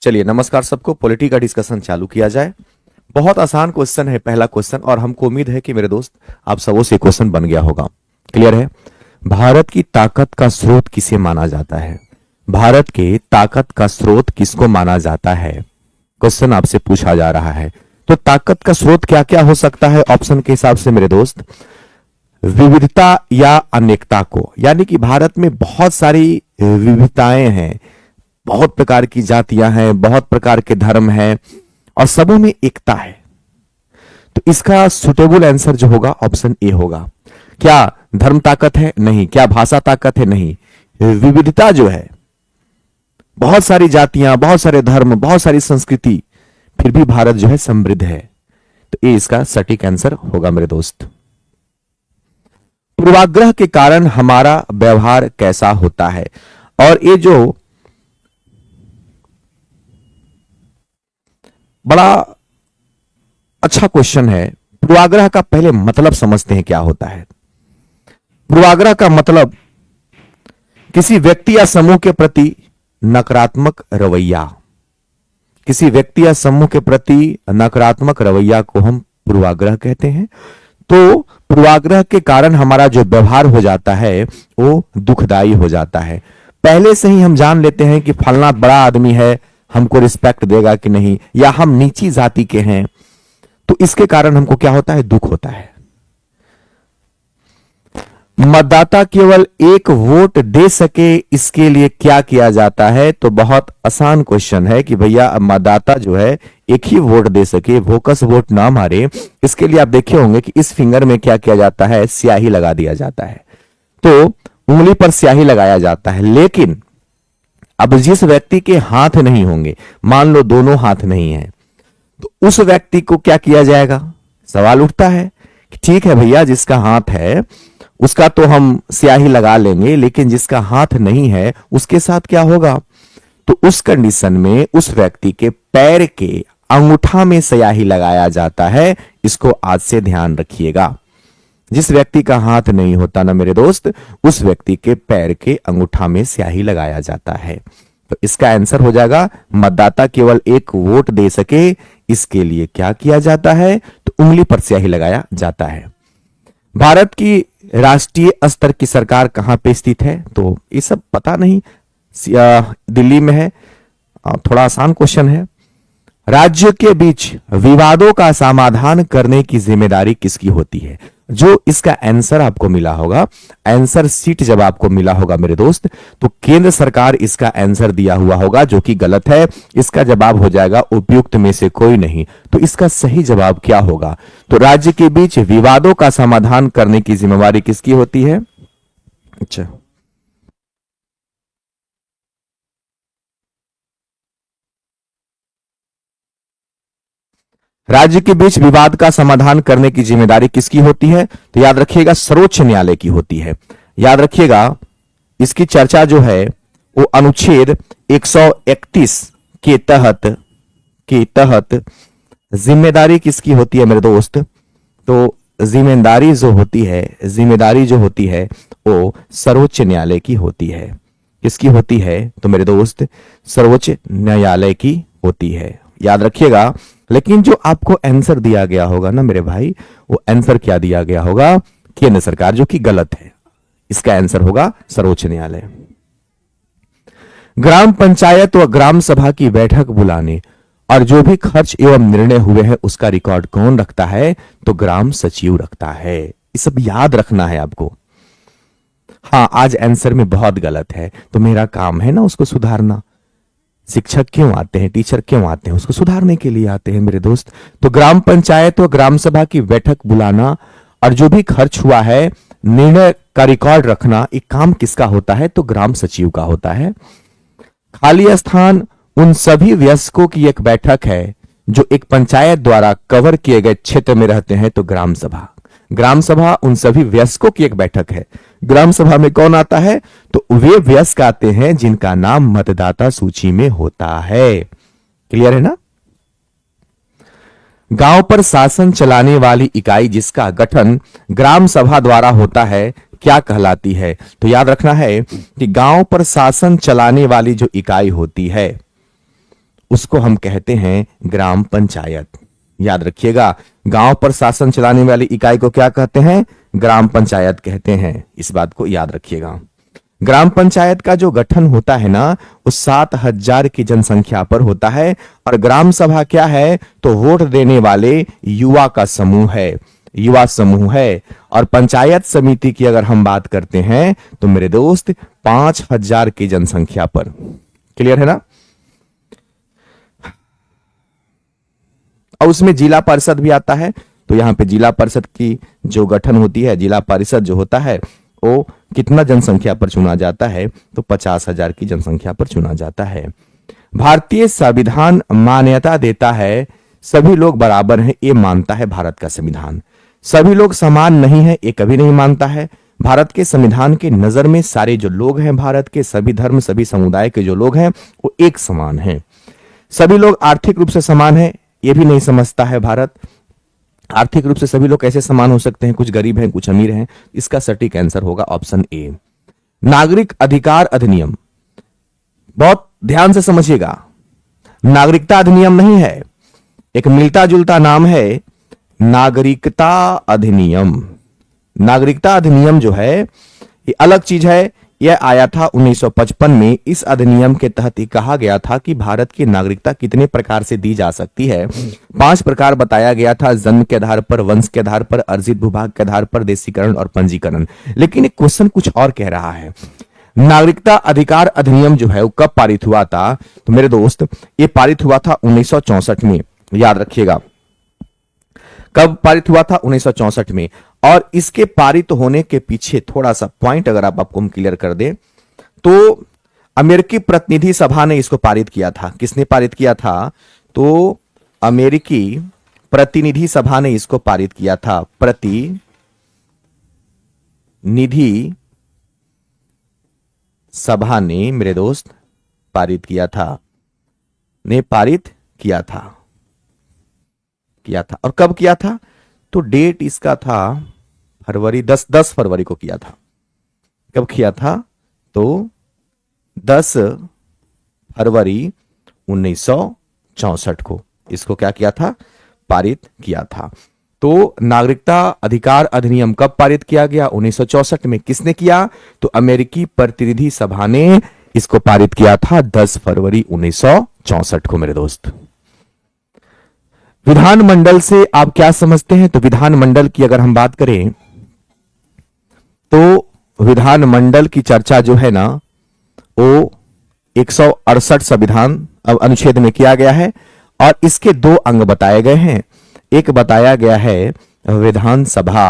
चलिए नमस्कार सबको। पॉलिटी का डिस्कशन चालू किया जाए। बहुत आसान क्वेश्चन है पहला क्वेश्चन, और हमको उम्मीद है कि मेरे दोस्त आप सबों से क्वेश्चन बन गया होगा। क्लियर है? भारत की ताकत का स्रोत किसे माना जाता है? भारत के ताकत का स्रोत किसको माना जाता है? क्वेश्चन आपसे पूछा जा रहा है। तो ताकत का स्रोत क्या क्या हो सकता है ऑप्शन के हिसाब से मेरे दोस्त? विविधता या अनेकता को, यानी कि भारत में बहुत सारी विविधताएं हैं, बहुत प्रकार की जातियां हैं, बहुत प्रकार के धर्म हैं और सबों में एकता है। तो इसका सुटेबल आंसर जो होगा ऑप्शन ए होगा। क्या धर्म ताकत है? नहीं। क्या भाषा ताकत है? नहीं। विविधता जो है, बहुत सारी जातियां, बहुत सारे धर्म, बहुत सारी संस्कृति, फिर भी भारत जो है समृद्ध है। तो ये इसका सटीक आंसर होगा मेरे दोस्त। पूर्वाग्रह के कारण हमारा व्यवहार कैसा होता है? और ये जो बड़ा अच्छा क्वेश्चन है। पूर्वाग्रह का पहले मतलब समझते हैं क्या होता है। पूर्वाग्रह का मतलब किसी व्यक्ति या समूह के प्रति नकारात्मक रवैया। किसी व्यक्ति या समूह के प्रति नकारात्मक रवैया को हम पूर्वाग्रह कहते हैं। तो पूर्वाग्रह के कारण हमारा जो व्यवहार हो जाता है वो दुखदाई हो जाता है। पहले से ही हम जान लेते हैं कि फलना बड़ा आदमी है, हमको रिस्पेक्ट देगा कि नहीं, या हम नीची जाति के हैं, तो इसके कारण हमको क्या होता है? दुख होता है। मतदाता केवल एक वोट दे सके, इसके लिए क्या किया जाता है? तो बहुत आसान क्वेश्चन है कि भैया मतदाता जो है एक ही वोट दे सके, बोकस वोट ना मारे, इसके लिए आप देखे होंगे कि इस फिंगर में क्या किया जाता है? स्याही लगा दिया जाता है। तो उंगली पर स्याही लगाया जाता है। लेकिन अब जिस व्यक्ति के हाथ नहीं होंगे, मान लो दोनों हाथ नहीं है, तो उस व्यक्ति को क्या किया जाएगा? सवाल उठता है कि ठीक है भैया, जिसका हाथ है उसका तो हम स्याही लगा लेंगे, लेकिन जिसका हाथ नहीं है उसके साथ क्या होगा? तो उस कंडीशन में उस व्यक्ति के पैर के अंगूठा में स्याही लगाया जाता है। इसको आज से ध्यान रखिएगा। जिस व्यक्ति का हाथ नहीं होता ना मेरे दोस्त, उस व्यक्ति के पैर के अंगूठा में स्याही लगाया जाता है। तो इसका आंसर हो जाएगा मतदाता केवल एक वोट दे सके, इसके लिए क्या किया जाता है? तो उंगली पर स्याही लगाया जाता है। भारत की राष्ट्रीय स्तर की सरकार कहां पे स्थित है? तो ये सब पता नहीं, दिल्ली में है। थोड़ा आसान क्वेश्चन है। राज्य के बीच विवादों का समाधान करने की जिम्मेदारी किसकी होती है? जो इसका आंसर आपको मिला होगा, आंसर सीट जब आपको मिला होगा मेरे दोस्त, तो केंद्र सरकार इसका आंसर दिया हुआ होगा, जो कि गलत है। इसका जवाब हो जाएगा उपयुक्त में से कोई नहीं। तो इसका सही जवाब क्या होगा? तो राज्य के बीच विवादों का समाधान करने की जिम्मेवारी किसकी होती है? अच्छा, राज्य के बीच विवाद का समाधान करने की जिम्मेदारी किसकी होती है? तो याद रखिएगा सर्वोच्च न्यायालय की होती है। याद रखिएगा, इसकी चर्चा जो है वो अनुच्छेद 131 के तहत जिम्मेदारी किसकी होती है मेरे दोस्त? तो जिम्मेदारी जो होती है वो सर्वोच्च न्यायालय की होती है। किसकी होती है? तो मेरे दोस्त सर्वोच्च न्यायालय की होती है। याद रखिएगा। लेकिन जो आपको आंसर दिया गया होगा ना मेरे भाई, वो आंसर क्या दिया गया होगा? केंद्र सरकार, जो कि गलत है। इसका आंसर होगा सर्वोच्च न्यायालय। ग्राम पंचायत व ग्राम सभा की बैठक बुलाने और जो भी खर्च एवं निर्णय हुए हैं उसका रिकॉर्ड कौन रखता है? तो ग्राम सचिव रखता है। ये सब याद रखना है आपको। हाँ, आज आंसर में बहुत गलत है, तो मेरा काम है ना उसको सुधारना। शिक्षक क्यों आते हैं, टीचर क्यों आते हैं? उसको सुधारने के लिए आते हैं मेरे दोस्त। तो ग्राम पंचायत और ग्राम सभा की बैठक बुलाना और जो भी खर्च हुआ है, निर्णय का रिकॉर्ड रखना, एक काम किसका होता है? तो ग्राम सचिव का होता है। खाली स्थान उन सभी वयस्कों की एक बैठक है जो एक पंचायत द्वारा कवर किए गए क्षेत्र में रहते हैं, तो ग्राम सभा। ग्राम सभा उन सभी वयस्कों की एक बैठक है। ग्राम सभा में कौन आता है? तो वे वयस्क आते हैं जिनका नाम मतदाता सूची में होता है। क्लियर है ना? गांव पर शासन चलाने वाली इकाई जिसका गठन ग्राम सभा द्वारा होता है, क्या कहलाती है? तो याद रखना है कि गांव पर शासन चलाने वाली जो इकाई होती है उसको हम कहते हैं ग्राम पंचायत। याद रखिएगा, गांव पर शासन चलाने वाली इकाई को क्या कहते हैं? ग्राम पंचायत कहते हैं। इस बात को याद रखिएगा। ग्राम पंचायत का जो गठन होता है ना, वो 7,000 की जनसंख्या पर होता है। और ग्राम सभा क्या है? तो वोट देने वाले युवा का समूह है, युवा समूह है। और पंचायत समिति की अगर हम बात करते हैं तो मेरे दोस्त 5,000 की जनसंख्या पर। क्लियर है ना? और उसमें जिला परिषद भी आता है। तो यहां पे जिला परिषद की जो गठन होती है, जिला परिषद जो होता है वो कितना जनसंख्या पर चुना जाता है? तो 50,000 की जनसंख्या पर चुना जाता है। भारतीय संविधान मान्यता देता है सभी लोग बराबर हैं, ये मानता है भारत का संविधान। सभी लोग समान नहीं है, ये कभी नहीं मानता है। भारत के संविधान के नजर में सारे जो लोग हैं, भारत के सभी धर्म सभी समुदाय के जो लोग हैं वो एक समान हैं। सभी लोग आर्थिक रूप से समान हैं, ये भी नहीं समझता है भारत। आर्थिक रूप से सभी लोग कैसे समान हो सकते हैं? कुछ गरीब हैं, कुछ अमीर हैं। इसका सटीक आंसर होगा ऑप्शन ए। नागरिक अधिकार अधिनियम, बहुत ध्यान से समझिएगा, नागरिकता अधिनियम नहीं है, एक मिलता जुलता नाम है नागरिकता अधिनियम। नागरिकता अधिनियम जो है ये अलग चीज है। यह आया था 1955 में। इस अधिनियम के तहत ये कहा गया था कि भारत की नागरिकता कितने प्रकार से दी जा सकती है। 5 प्रकार बताया गया था, जन्म के आधार पर, वंश के आधार पर, अर्जित भूभाग के आधार पर, देशीकरण और पंजीकरण। लेकिन एक क्वेश्चन कुछ और कह रहा है। नागरिकता अधिकार अधिनियम जो है वो कब पारित हुआ था? तो मेरे दोस्त ये पारित हुआ था 1964 में। याद रखिएगा, कब पारित हुआ था? 1964 में। और इसके पारित होने के पीछे थोड़ा सा पॉइंट अगर आपको हम क्लियर कर दे तो अमेरिकी प्रतिनिधि सभा ने इसको पारित किया था। किसने पारित किया था? तो अमेरिकी प्रतिनिधि सभा ने इसको पारित किया था। प्रतिनिधि सभा ने मेरे दोस्त पारित किया था, और कब किया था? तो डेट इसका था फरवरी 10 फरवरी को किया था। कब किया था? तो 10 फरवरी 1964 को इसको क्या किया था? पारित किया था। तो नागरिकता अधिकार अधिनियम कब पारित किया गया? 1964 में। किसने किया? तो अमेरिकी प्रतिनिधि सभा ने इसको पारित किया था 10 फरवरी 1964 को मेरे दोस्त। विधानमंडल से आप क्या समझते हैं? तो विधानमंडल की अगर हम बात करें तो विधानमंडल की चर्चा जो है ना वो 168 संविधान अब अनुच्छेद में किया गया है। और इसके 2 अंग बताए गए हैं। एक बताया गया है विधानसभा,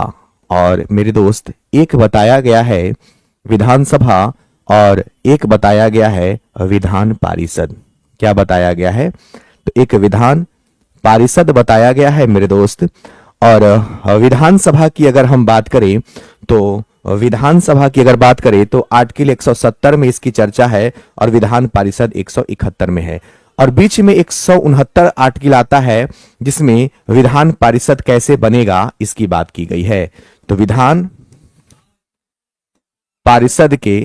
और मेरे दोस्त एक बताया गया है विधानसभा और एक बताया गया है विधान पारिषद। क्या बताया गया है? तो एक विधान पारिषद बताया गया है मेरे दोस्त। और विधानसभा की अगर हम बात करें तो विधानसभा की अगर बात करें तो आर्टिकल 170 में इसकी चर्चा है और विधान पारिषद 171 में है। और बीच में 169 आर्टिकल आता है जिसमें विधान पारिषद कैसे बनेगा इसकी बात की गई है। तो विधान पारिषद के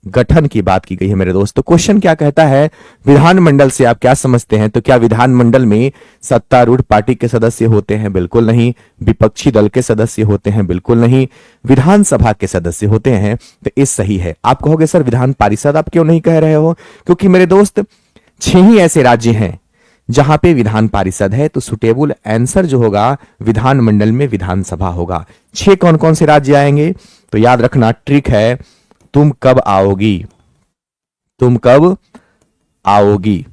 गठन की बात की गई है मेरे दोस्त। तो क्वेश्चन क्या कहता है? विधानमंडल से आप क्या समझते हैं? तो क्या विधानमंडल में सत्तारूढ़ पार्टी के सदस्य होते हैं? बिल्कुल नहीं। विपक्षी दल के सदस्य होते हैं? बिल्कुल नहीं। विधानसभा के सदस्य होते हैं। तो ये सही है। आप कहोगे सर विधान पारिषद आप क्यों नहीं कह रहे हो? क्योंकि मेरे दोस्त 6 ही ऐसे राज्य हैं जहां पे विधान पारिषद है। तो सुटेबल आंसर जो होगा विधानमंडल में विधानसभा होगा। 6 कौन कौन से राज्य आएंगे? तो याद रखना, ट्रिक है, तुम कब आओगी, तुम कब आओगी,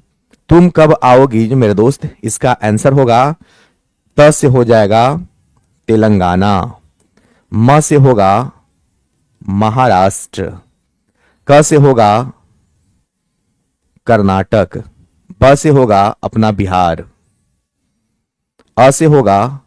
तुम कब आओगी जो मेरे दोस्त इसका आंसर होगा। त से हो जाएगा तेलंगाना, म से होगा महाराष्ट्र, क से होगा कर्नाटक, ब से होगा अपना बिहार, अ से होगा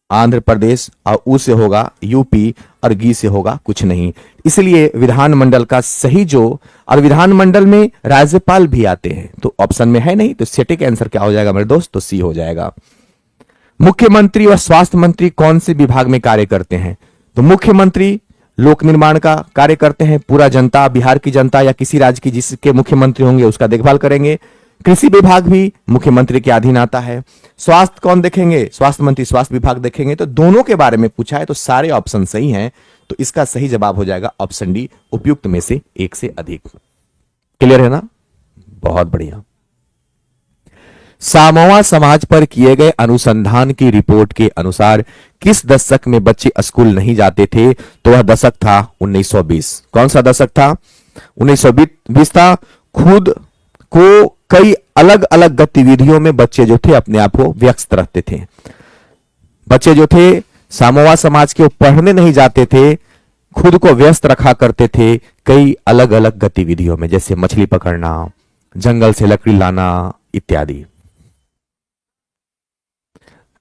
आंध्र प्रदेश, और ऊ से होगा यूपी, और गी से होगा कुछ नहीं। इसलिए विधानमंडल का सही जो, और विधानमंडल में राज्यपाल भी आते हैं तो ऑप्शन में है नहीं। तो सटीक आंसर क्या हो जाएगा मेरे दोस्त? तो सी हो जाएगा। मुख्यमंत्री और स्वास्थ्य मंत्री कौन से विभाग में कार्य करते हैं? तो मुख्यमंत्री लोक निर्माण का कार्य करते हैं, पूरा जनता, बिहार की जनता या किसी राज्य की जिसके मुख्यमंत्री होंगे उसका देखभाल करेंगे। कृषि विभाग भी मुख्यमंत्री के अधीन आता है। स्वास्थ्य कौन देखेंगे? स्वास्थ्य मंत्री स्वास्थ्य विभाग देखेंगे। तो दोनों के बारे में पूछा है, तो सारे ऑप्शन सही हैं। तो इसका सही जवाब हो जाएगा ऑप्शन डी, उपयुक्त में से एक से अधिक। क्लियर है ना? बहुत बढ़िया। सामोआ समाज पर किए गए अनुसंधान की रिपोर्ट के अनुसार किस दशक में बच्चे स्कूल नहीं जाते थे? तो वह दशक था 1920। कौन सा दशक था? 1920 था। खुद को कई अलग अलग गतिविधियों में बच्चे जो थे अपने आप को व्यस्त रखते थे। बच्चे जो थे सामोआ समाज के, पढ़ने नहीं जाते थे, खुद को व्यस्त रखा करते थे कई अलग अलग गतिविधियों में, जैसे मछली पकड़ना, जंगल से लकड़ी लाना इत्यादि।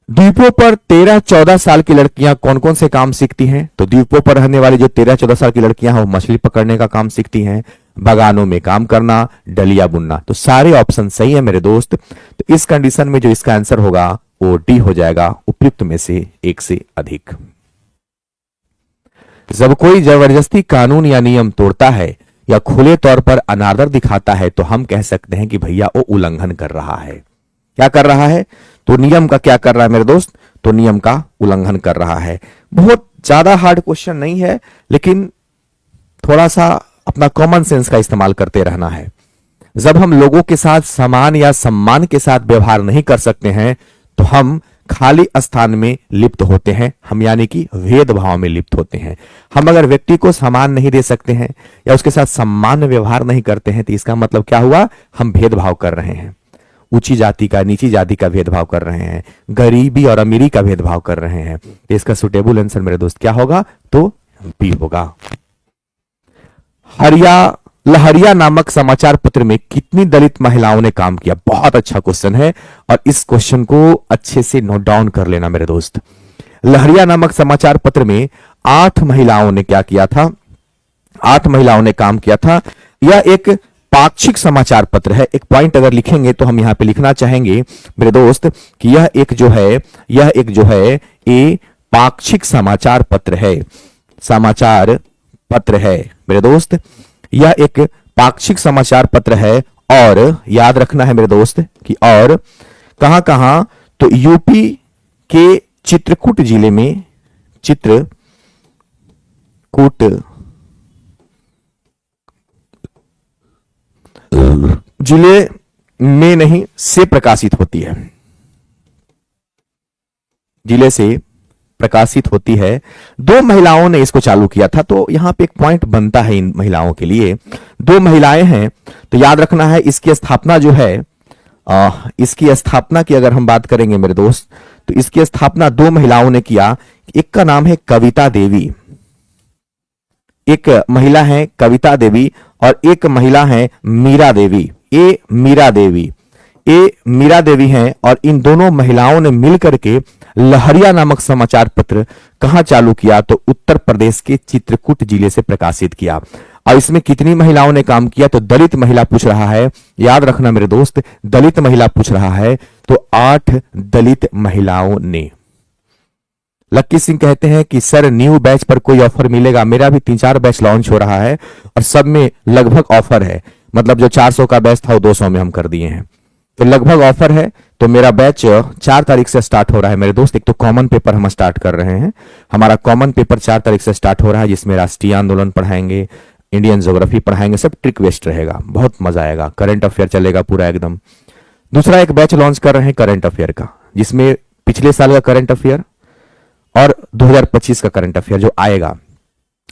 द्वीपों पर 13-14 साल की लड़कियां कौन कौन से काम सीखती हैं? तो द्वीपों पर रहने वाली जो 13-14 साल की लड़कियां हैं वो मछली पकड़ने का काम सीखती हैं, बागानों में काम करना, डलिया बुनना। तो सारे ऑप्शन सही है मेरे दोस्त। तो इस कंडीशन में जो इसका आंसर होगा वो डी हो जाएगा, उपयुक्त में से एक से अधिक। जब कोई जबरदस्ती कानून या नियम तोड़ता है या खुले तौर पर अनादर दिखाता है तो हम कह सकते हैं कि भैया वो उल्लंघन कर रहा है। क्या कर रहा है? तो नियम का क्या कर रहा है मेरे दोस्त? तो नियम का उल्लंघन कर रहा है। बहुत ज्यादा हार्ड क्वेश्चन नहीं है, लेकिन थोड़ा सा अपना कॉमन सेंस का इस्तेमाल करते रहना है। जब हम लोगों के साथ समान या सम्मान के साथ व्यवहार नहीं कर सकते हैं तो हम खाली स्थान में लिप्त होते हैं, हम यानी कि भेदभाव में लिप्त होते हैं। हम अगर व्यक्ति को सम्मान नहीं दे सकते हैं या उसके साथ सम्मान व्यवहार नहीं करते हैं तो इसका मतलब क्या हुआ? हम भेदभाव कर रहे हैं। ऊंची जाति का नीची जाति का भेदभाव कर रहे हैं, गरीबी और अमीरी का भेदभाव कर रहे हैं। इसका सुटेबल आंसर मेरे दोस्त क्या होगा? तो बी होगा। लहरिया नामक समाचार पत्र में कितनी दलित महिलाओं ने काम किया? बहुत अच्छा क्वेश्चन है और इस क्वेश्चन को अच्छे से नोट डाउन कर लेना मेरे दोस्त। लहरिया नामक समाचार पत्र में 8 महिलाओं ने क्या किया था? 8 महिलाओं ने काम किया था। यह एक पाक्षिक समाचार पत्र है। एक पॉइंट अगर लिखेंगे तो हम यहां पे लिखना चाहेंगे मेरे दोस्त कि यह एक जो है ये पाक्षिक समाचार पत्र है। समाचार पत्र है मेरे दोस्त, यह एक पाक्षिक समाचार पत्र है। और याद रखना है मेरे दोस्त कि और कहां कहां? तो यूपी के चित्रकूट जिले में, चित्रकूट जिले में नहीं से प्रकाशित होती है, जिले से प्रकाशित होती है। 2 महिलाओं ने इसको चालू किया था। तो यहां पे एक पॉइंट बनता है इन महिलाओं के लिए। 2 महिलाएं हैं तो याद रखना है इसकी स्थापना जो है, इसकी स्थापना की अगर हम बात करेंगे मेरे दोस्त तो इसकी स्थापना 2 महिलाओं ने किया। एक का नाम है कविता देवी, एक महिला है कविता देवी और एक महिला है मीरा देवी। ये मीरा देवी हैं और इन दोनों महिलाओं ने मिलकर के लहरिया नामक समाचार पत्र कहां चालू किया? तो उत्तर प्रदेश के चित्रकूट जिले से प्रकाशित किया। और इसमें कितनी महिलाओं ने काम किया? तो दलित महिला पूछ रहा है, याद रखना मेरे दोस्त, दलित महिला पूछ रहा है। तो 8 दलित महिलाओं ने। लक्की सिंह कहते हैं कि सर न्यू बैच पर कोई ऑफर मिलेगा? मेरा भी 3-4 बैच लॉन्च हो रहा है और सब में लगभग ऑफर है। मतलब जो 400 का बैच था वो 200 में हम कर दिए हैं, तो लगभग ऑफर है। तो मेरा बैच 4 तारीख से स्टार्ट हो रहा है मेरे दोस्त। एक तो कॉमन पेपर हम स्टार्ट कर रहे हैं, हमारा कॉमन पेपर 4 तारीख से स्टार्ट हो रहा है, जिसमें राष्ट्रीय आंदोलन पढ़ाएंगे, इंडियन ज्योग्राफी पढ़ाएंगे, सब ट्रिक बेस्ड रहेगा, बहुत मजा आएगा। करंट अफेयर चलेगा पूरा एकदम। दूसरा एक बैच लॉन्च कर रहे हैं करंट अफेयर का, जिसमें पिछले साल का करंट अफेयर और 2025 का करंट अफेयर जो आएगा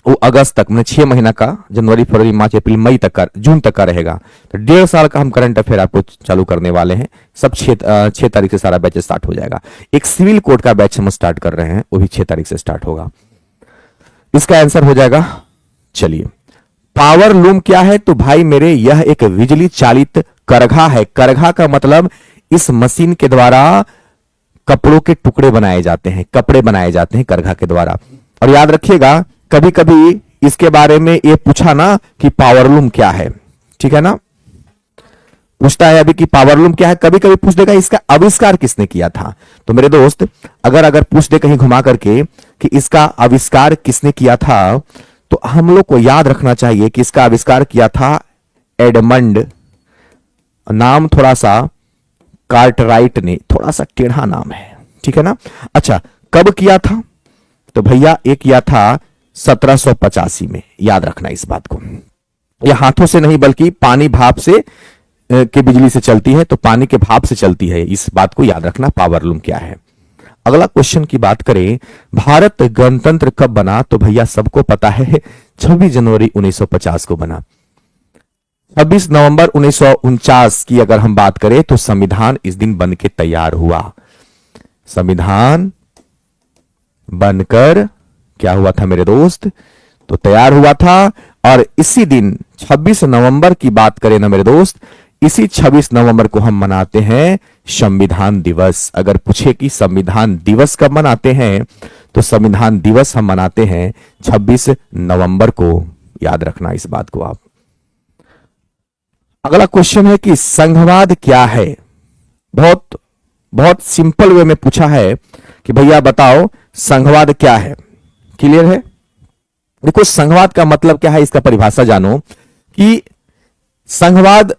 वो अगस्त तक, मतलब 6 महीना का, जनवरी फरवरी मार्च अप्रैल मई तक का, जून तक का रहेगा। तो 1.5 साल का हम करंट अफेयर आपको चालू करने वाले हैं। सब 6 तारीख से सारा बैच स्टार्ट हो जाएगा। एक सिविल कोड का बैच हम स्टार्ट कर रहे हैं, वो भी 6 तारीख से स्टार्ट होगा। इसका आंसर हो जाएगा, चलिए, पावर लूम क्या है? तो भाई मेरे यह एक बिजली चालित करघा है। करघा का मतलब इस मशीन के द्वारा कपड़ों के टुकड़े बनाए जाते हैं, कपड़े बनाए जाते हैं करघा के द्वारा। और याद रखिएगा कभी कभी इसके बारे में ये पूछा ना कि पावरलूम क्या है, ठीक है ना, पूछता है अभी कि पावरलूम क्या है, कभी कभी पूछ देगा इसका आविष्कार किसने किया था। तो मेरे दोस्त अगर पूछ दे कहीं घुमा करके कि इसका आविष्कार किसने किया था, तो हम लोग को याद रखना चाहिए कि इसका आविष्कार किया था एडमंड, नाम थोड़ा सा कार्टराइट ने, थोड़ा सा टेढ़ा नाम है, ठीक है ना। अच्छा, कब किया था? तो भैया ये किया था 1785 में, याद रखना इस बात को। यह हाथों से नहीं बल्कि पानी भाप से के बिजली से चलती है, तो पानी के भाप से चलती है, इस बात को याद रखना। पावर लूम क्या है? अगला क्वेश्चन की बात करें, भारत गणतंत्र कब बना? तो भैया सबको पता है 26 जनवरी 1950 को बना। 26 नवंबर 1949 की अगर हम बात करें तो संविधान इस दिन बनके तैयार हुआ। संविधान बनकर क्या हुआ था मेरे दोस्त? तो तैयार हुआ था। और इसी दिन 26 नवंबर की बात करें ना मेरे दोस्त, इसी 26 नवंबर को हम मनाते हैं संविधान दिवस। अगर पूछे कि संविधान दिवस कब मनाते हैं, तो संविधान दिवस हम मनाते हैं 26 नवंबर को, याद रखना इस बात को आप। अगला क्वेश्चन है कि संघवाद क्या है? बहुत बहुत सिंपल वे में पूछा है कि भैया बताओ संघवाद क्या है। क्लियर है? देखो, संघवाद का मतलब क्या है, इसका परिभाषा जानो कि संघवाद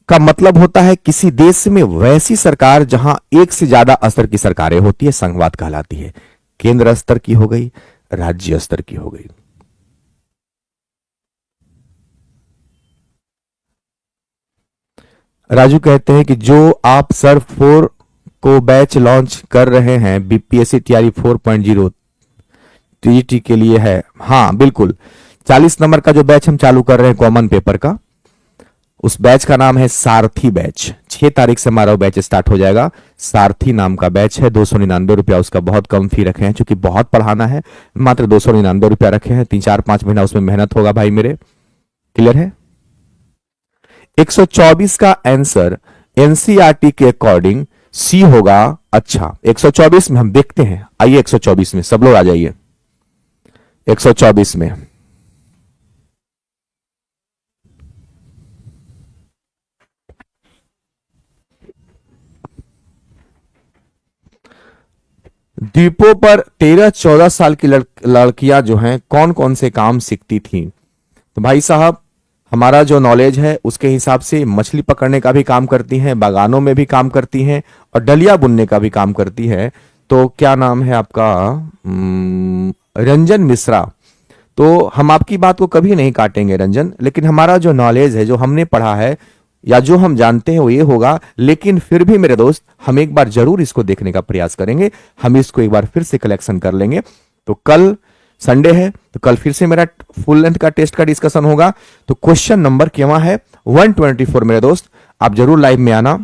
का मतलब होता है किसी देश में वैसी सरकार जहां एक से ज्यादा स्तर की सरकारें होती है, संघवाद कहलाती है। केंद्र स्तर की हो गई, राज्य स्तर की हो गई। राजू कहते हैं कि जो आप सर 4 को बैच लॉन्च कर रहे हैं, बीपीएससी तैयारी 4.0 टीईटी के लिए है। हाँ बिल्कुल, 40 नंबर का जो बैच हम चालू कर रहे हैं कॉमन पेपर का, उस बैच का नाम है सारथी बैच। 6 तारीख से हमारा बैच स्टार्ट हो जाएगा। सारथी नाम का बैच है, 299 रुपया उसका। बहुत कम फी रखे हैं, क्योंकि बहुत पढ़ाना है, मात्र 299 रुपया रखे हैं। 3-4-5 महीना उसमें मेहनत होगा भाई मेरे। क्लियर है? 124 का आंसर एनसीईआरटी के अकॉर्डिंग सी होगा। अच्छा, 124 में हम देखते हैं, आइए 124 में सब लोग आ जाइए। 124 में द्वीपों पर 13-14 साल की लड़कियां जो हैं कौन कौन से काम सीखती थीं? तो भाई साहब, हमारा जो नॉलेज है उसके हिसाब से मछली पकड़ने का भी काम करती हैं, बागानों में भी काम करती हैं, और डलिया बुनने का भी काम करती है। तो क्या नाम है आपका? रंजन मिश्रा। तो हम आपकी बात को कभी नहीं काटेंगे रंजन, लेकिन हमारा जो नॉलेज है, जो हमने पढ़ा है या जो हम जानते हैं वो ये होगा। लेकिन फिर भी मेरे दोस्त, हम एक बार जरूर इसको देखने का प्रयास करेंगे। हम इसको एक बार फिर से कलेक्शन कर लेंगे। तो कल संडे है, तो कल फिर से मेरा फुल लेंथ का टेस्ट का डिस्कशन होगा। तो क्वेश्चन नंबर क्या है? 124 मेरे दोस्त। आप जरूर लाइव में आना,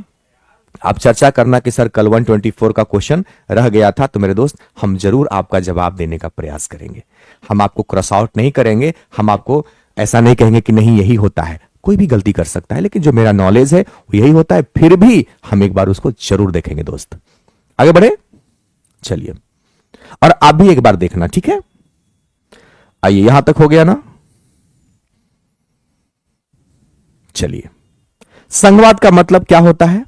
आप चर्चा करना कि सर कल 124 का क्वेश्चन रह गया था। तो मेरे दोस्त, हम जरूर आपका जवाब देने का प्रयास करेंगे। हम आपको क्रॉस आउट नहीं करेंगे, हम आपको ऐसा नहीं कहेंगे कि नहीं यही होता है। कोई भी गलती कर सकता है, लेकिन जो मेरा नॉलेज है वो यही होता है। फिर भी हम एक बार उसको जरूर देखेंगे दोस्त। आगे बढ़े, चलिए। और आप भी एक बार देखना, ठीक है? आइए, यहां तक हो गया ना? चलिए, संघवाद का मतलब क्या होता है?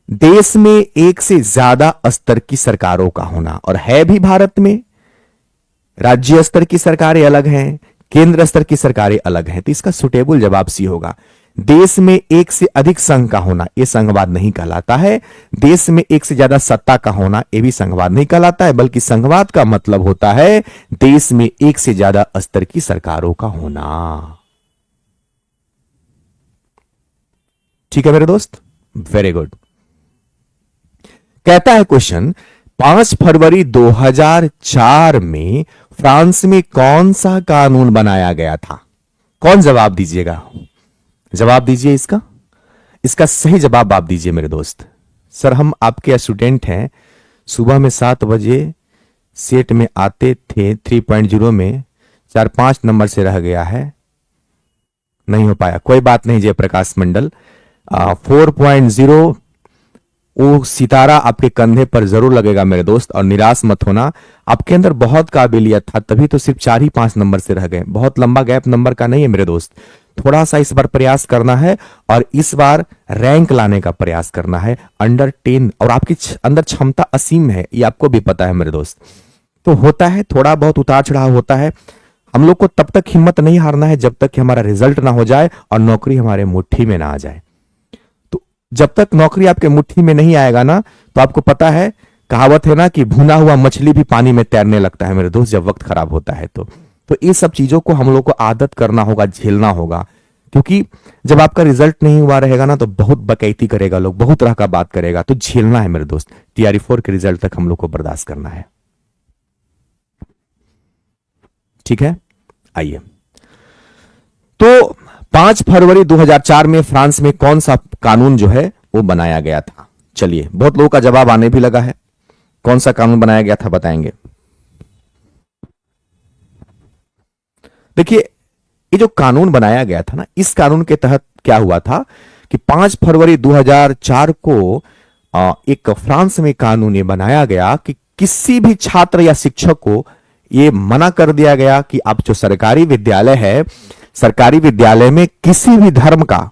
देश में एक से ज्यादा स्तर की सरकारों का होना, और है भी भारत में। राज्य स्तर की सरकारें अलग हैं, केंद्र स्तर की सरकारें अलग हैं। तो इसका सुटेबल जवाब सी होगा। देश में एक से अधिक संघ का होना, यह संघवाद नहीं कहलाता है। देश में एक से ज्यादा सत्ता का होना, यह भी संघवाद नहीं कहलाता है। बल्कि संघवाद का मतलब होता है देश में एक से ज्यादा स्तर की सरकारों का होना। ठीक है मेरे दोस्त, वेरी गुड। कहता है क्वेश्चन, 5 फरवरी 2004 में फ्रांस में कौन सा कानून बनाया गया था? कौन जवाब दीजिएगा? जवाब दीजिए इसका। इसका सही जवाब आप दीजिए मेरे दोस्त। सर हम आपके स्टूडेंट हैं, सुबह में 7 बजे सेट में आते थे, 3.0 में 4-5 नंबर से रह गया है, नहीं हो पाया। कोई बात नहीं जयप्रकाश मंडल। 4.0 वो सितारा आपके कंधे पर जरूर लगेगा मेरे दोस्त, और निराश मत होना। आपके अंदर बहुत काबिलियत था, तभी तो सिर्फ 4 ही 5 नंबर से रह गए। बहुत लंबा गैप नंबर का नहीं है मेरे दोस्त। थोड़ा सा इस बार प्रयास करना है, और इस बार रैंक लाने का प्रयास करना है अंडर 10। और आपकी अंदर क्षमता असीम है, ये आपको भी पता है मेरे दोस्त। तो होता है, थोड़ा बहुत उतार चढ़ाव होता है। हम लोग को तब तक हिम्मत नहीं हारना है जब तक कि हमारा रिजल्ट ना हो जाए और नौकरी हमारे मुट्ठी में ना आ जाए। तो जब तक नौकरी आपके मुट्ठी में नहीं आएगा ना, तो आपको पता है, कहावत है ना कि भुना हुआ मछली भी पानी में तैरने लगता है मेरे दोस्त, जब वक्त खराब होता है तो ये सब चीजों को हम लोग को आदत करना होगा, झेलना होगा। क्योंकि जब आपका रिजल्ट नहीं हुआ रहेगा ना, तो बहुत बकैती करेगा लोग, बहुत तरह का बात करेगा, तो झेलना है मेरे दोस्त। टीआरई 4 के रिजल्ट तक हम लोग को बर्दाश्त करना है। ठीक है, आइए। तो 5 फरवरी 2004 में फ्रांस में कौन सा कानून जो है वो बनाया गया था? चलिए, बहुत लोगों का जवाब आने भी लगा है। कौन सा कानून बनाया गया था बताएंगे? देखिए, ये जो कानून बनाया गया था ना, इस कानून के तहत क्या हुआ था कि 5 फरवरी 2004 को एक फ्रांस में कानून ये बनाया गया कि किसी भी छात्र या शिक्षक को ये मना कर दिया गया कि आप जो सरकारी विद्यालय है, सरकारी विद्यालय में किसी भी धर्म का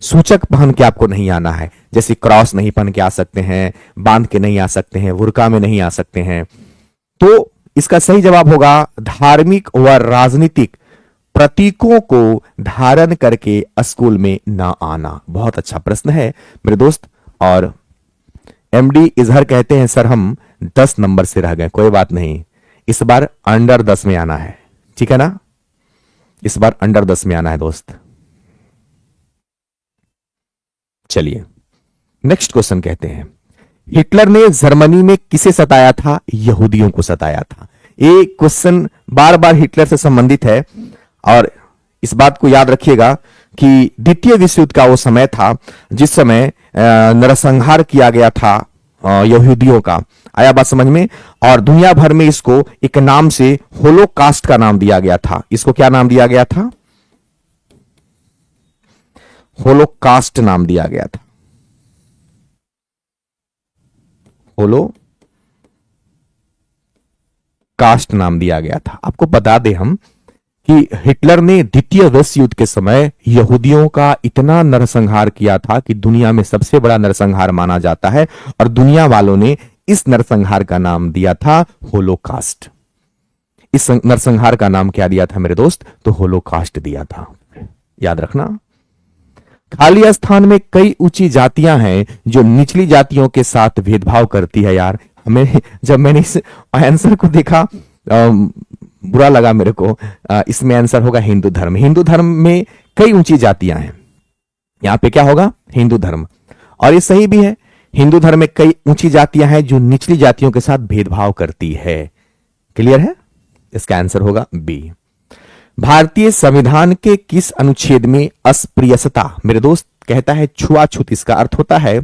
सूचक पहन के आपको नहीं आना है। जैसे क्रॉस नहीं पहन के आ सकते हैं, बांध के नहीं आ सकते हैं, बुर्का में नहीं आ सकते हैं। तो इसका सही जवाब होगा धार्मिक व राजनीतिक प्रतीकों को धारण करके स्कूल में ना आना। बहुत अच्छा प्रश्न है मेरे दोस्त। और एमडी इजहर कहते हैं सर हम 10 नंबर से रह गए। कोई बात नहीं, इस बार अंडर 10 में आना है, ठीक है ना? इस बार अंडर 10 में आना है दोस्त। चलिए, नेक्स्ट क्वेश्चन कहते हैं, हिटलर ने जर्मनी में किसे सताया था? यहूदियों को सताया था। ये क्वेश्चन बार बार हिटलर से संबंधित है और इस बात को याद रखिएगा कि द्वितीय विश्व युद्ध का वो समय था जिस समय नरसंहार किया गया था यहूदियों का। आया बात समझ में? और दुनिया भर में इसको एक नाम से होलोकास्ट का नाम दिया गया था। इसको क्या नाम दिया गया था? होलोकास्ट नाम दिया गया था। होलोकास्ट नाम दिया गया था। आपको बता दें हम कि हिटलर ने द्वितीय विश्व युद्ध के समय यहूदियों का इतना नरसंहार किया था कि दुनिया में सबसे बड़ा नरसंहार माना जाता है और दुनिया वालों ने इस नरसंहार का नाम दिया था होलोकास्ट। इस नरसंहार का नाम क्या दिया था मेरे दोस्त? तो होलोकास्ट दिया था। याद रखना। खाली स्थान में कई ऊंची जातियां हैं जो निचली जातियों के साथ भेदभाव करती है। यार, हमें जब मैंने इस आंसर को देखा बुरा लगा मेरे को। इसमें आंसर होगा हिंदू धर्म। हिंदू धर्म में कई ऊंची जातियां हैं। यहां पे क्या होगा? हिंदू धर्म। और ये सही भी है, हिंदू धर्म में कई ऊंची जातियां हैं जो निचली जातियों के साथ भेदभाव करती है। क्लियर है? इसका आंसर होगा बी। भारतीय संविधान के किस अनुच्छेद में अस्पृश्यता, मेरे दोस्त कहता है छुआछूत, इसका अर्थ होता है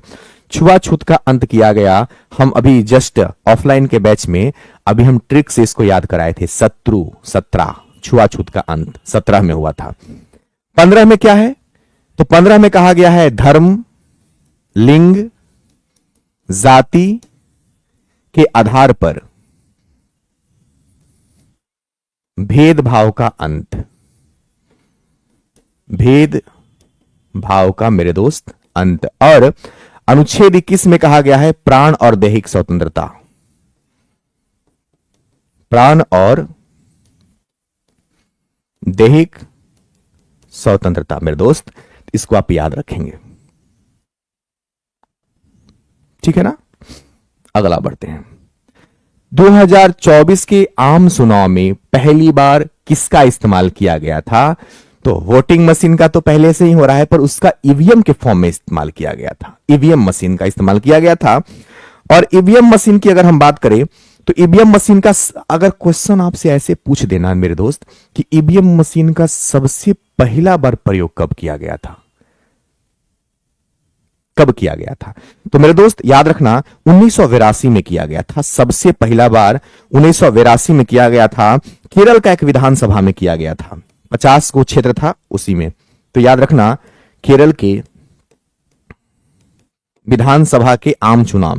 छुआछूत का अंत किया गया। हम अभी जस्ट ऑफलाइन के बैच में अभी हम ट्रिक से इसको याद कराए थे। 17 छुआछूत का अंत 17 में हुआ था। 15 में क्या है? तो 15 में कहा गया है धर्म, लिंग, जाति के आधार पर भेदभाव का अंत। भेदभाव का मेरे दोस्त अंत। और अनुच्छेद 21 में कहा गया है प्राण और दैहिक स्वतंत्रता। प्राण और दैहिक स्वतंत्रता मेरे दोस्त, इसको आप याद रखेंगे, ठीक है ना? अगला बढ़ते हैं। 2024 के आम चुनाव में पहली बार किसका इस्तेमाल किया गया था? तो वोटिंग मशीन का तो पहले से ही हो रहा है, पर उसका ईवीएम के फॉर्म में इस्तेमाल किया गया था। ईवीएम मशीन का इस्तेमाल किया गया था। और ईवीएम मशीन की अगर हम बात करें तो ईवीएम मशीन का अगर क्वेश्चन आपसे ऐसे पूछ देना मेरे दोस्त कि ईवीएम मशीन का सबसे पहला बार प्रयोग कब किया गया था, कब किया गया था? तो मेरे दोस्त याद रखना 1982 में किया गया था। सबसे पहला बार 1982 में किया गया था। केरल का एक विधानसभा में किया गया था। 50 को क्षेत्र था उसी में। तो याद रखना केरल के विधानसभा के आम चुनाव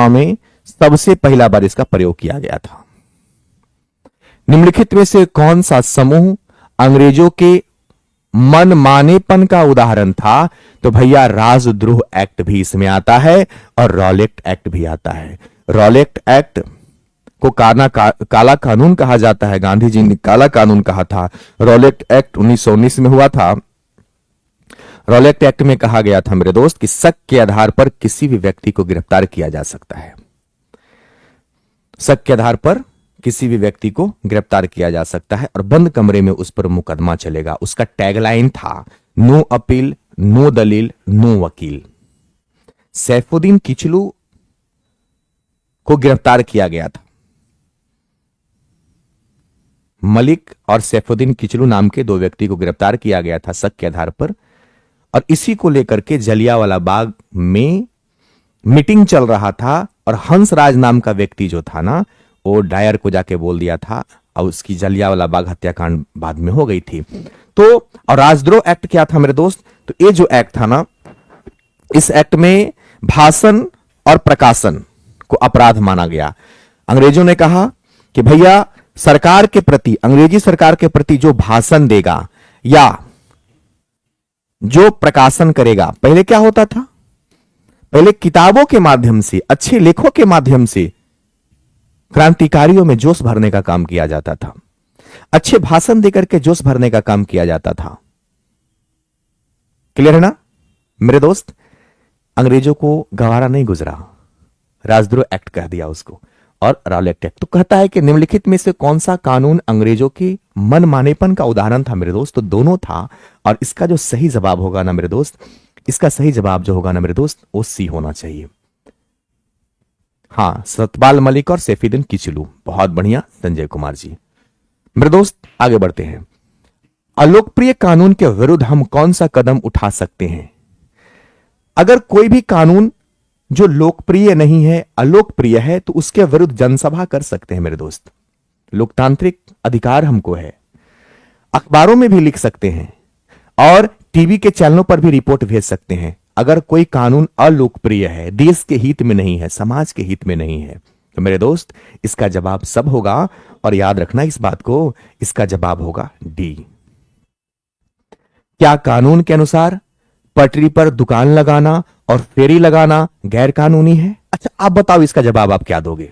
में सबसे पहला बार इसका प्रयोग किया गया था। निम्नलिखित में से कौन सा समूह अंग्रेजों के मनमानेपन का उदाहरण था? तो भैया राजद्रोह एक्ट भी इसमें आता है और रॉलेट एक्ट भी आता है। रॉलेट एक्ट को काला कानून कहा जाता है। गांधी जी ने काला कानून कहा था। रॉलेट एक्ट 1919 में हुआ था। रॉलेट एक्ट में कहा गया था मेरे दोस्त कि शक के आधार पर किसी भी व्यक्ति को गिरफ्तार किया जा सकता है। शक के आधार पर किसी भी व्यक्ति को गिरफ्तार किया जा सकता है और बंद कमरे में उस पर मुकदमा चलेगा। उसका टैगलाइन था, नो अपील, नो दलील, नो वकील। सैफुद्दीन किचलू को गिरफ्तार किया गया था। मलिक और सैफुद्दीन किचलू नाम के दो व्यक्ति को गिरफ्तार किया गया था शक के आधार पर, और इसी को लेकर के जलियांवाला बाग में मीटिंग चल रहा था और हंसराज नाम का व्यक्ति जो था ना, वो डायर को जाके बोल दिया था और उसकी जलियांवाला बाग हत्याकांड बाद में हो गई थी। तो और राजद्रोह एक्ट क्या था मेरे दोस्त? तो ये जो एक्ट था ना, इस एक्ट में भाषण और प्रकाशन को अपराध माना गया। अंग्रेजों ने कहा कि भैया सरकार के प्रति, अंग्रेजी सरकार के प्रति जो भाषण देगा या जो प्रकाशन करेगा, पहले क्या होता था? पहले किताबों के माध्यम से, अच्छे लेखों के माध्यम से क्रांतिकारियों में जोश भरने का काम किया जाता था। अच्छे भाषण देकर के जोश भरने का काम किया जाता था। क्लियर है ना मेरे दोस्त? अंग्रेजों को गवारा नहीं गुजरा, राजद्रोह एक्ट कह दिया उसको। और रॉलेट एक्ट तो कहता है कि निम्नलिखित में से कौन सा कानून अंग्रेजों की मनमानेपन का उदाहरण था मेरे दोस्त? तो दोनों था। और इसका जो सही जवाब होगा ना मेरे दोस्त, इसका सही जवाब जो होगा ना मेरे दोस्त, वो सी होना चाहिए। हां, सतपाल मलिक और सैफुद्दीन किचलू। बहुत बढ़िया संजय कुमार जी। मेरे दोस्त आगे बढ़ते हैं। अलोकप्रिय कानून के विरुद्ध हम कौन सा कदम उठा सकते हैं? अगर कोई भी कानून जो लोकप्रिय नहीं है, अलोकप्रिय है, तो उसके विरुद्ध जनसभा कर सकते हैं मेरे दोस्त। लोकतांत्रिक अधिकार हमको है। अखबारों में भी लिख सकते हैं और टीवी के चैनलों पर भी रिपोर्ट भेज सकते हैं। अगर कोई कानून अलोकप्रिय है, देश के हित में नहीं है, समाज के हित में नहीं है, तो मेरे दोस्त इसका जवाब सब होगा। और याद रखना इस बात को, इसका जवाब होगा डी। क्या कानून के अनुसार पटरी पर दुकान लगाना और फेरी लगाना गैर कानूनी है? अच्छा आप बताओ, इसका जवाब आप क्या दोगे?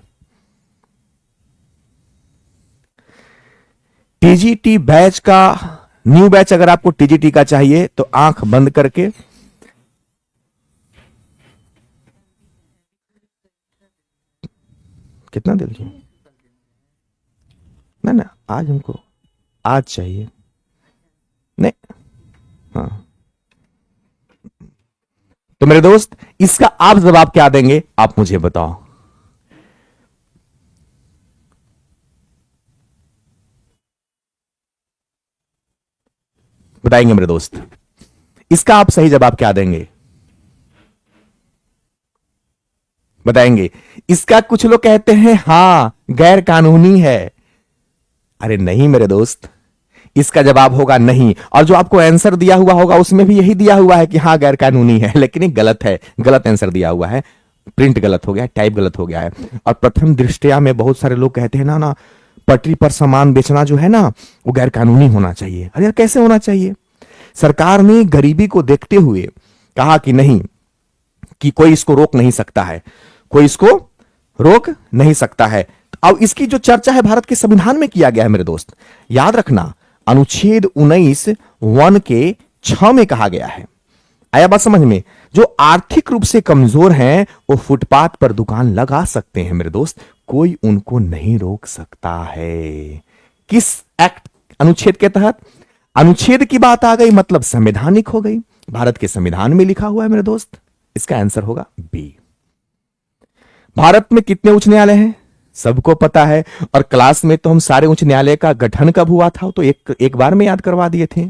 टीजीटी बैच का न्यू बैच, अगर आपको टीजीटी का चाहिए तो आंख बंद करके कितना दिल जी? ना आज हमको आज चाहिए। नहीं, हाँ। तो मेरे दोस्त इसका आप जवाब क्या देंगे? आप मुझे बताओ। बताएंगे मेरे दोस्त, इसका आप सही जवाब क्या देंगे? बताएंगे। इसका कुछ लोग कहते हैं हां गैर कानूनी है। अरे नहीं मेरे दोस्त, इसका जवाब होगा नहीं। और जो आपको आंसर दिया हुआ होगा उसमें भी यही दिया हुआ है कि हाँ गैर कानूनी है, लेकिन ये गलत है, गलत आंसर दिया हुआ है। प्रिंट गलत हो गया है, टाइप गलत हो गया है। और प्रथम दृष्टया में बहुत सारे लोग कहते हैं ना पटरी पर सामान बेचना जो है ना वो गैर कानूनी होना चाहिए। अरे यार कैसे होना चाहिए? सरकार ने गरीबी को देखते हुए कहा कि नहीं, कि कोई इसको रोक नहीं सकता है, कोई इसको रोक नहीं सकता है। अब इसकी जो चर्चा है भारत के संविधान में किया गया है मेरे दोस्त। याद रखना, अनुच्छेद 19 1 के 6 में कहा गया है। आया बात समझ में? जो आर्थिक रूप से कमजोर हैं वो फुटपाथ पर दुकान लगा सकते हैं मेरे दोस्त, कोई उनको नहीं रोक सकता है। किस एक्ट, अनुच्छेद के तहत? अनुच्छेद की बात आ गई मतलब संवैधानिक हो गई, भारत के संविधान में लिखा हुआ है मेरे दोस्त। इसका आंसर होगा बी। भारत में कितने उच्च न्यायालय हैं सबको पता है, और क्लास में तो हम सारे उच्च न्यायालय का गठन कब हुआ था तो एक बार में याद करवा दिए थे।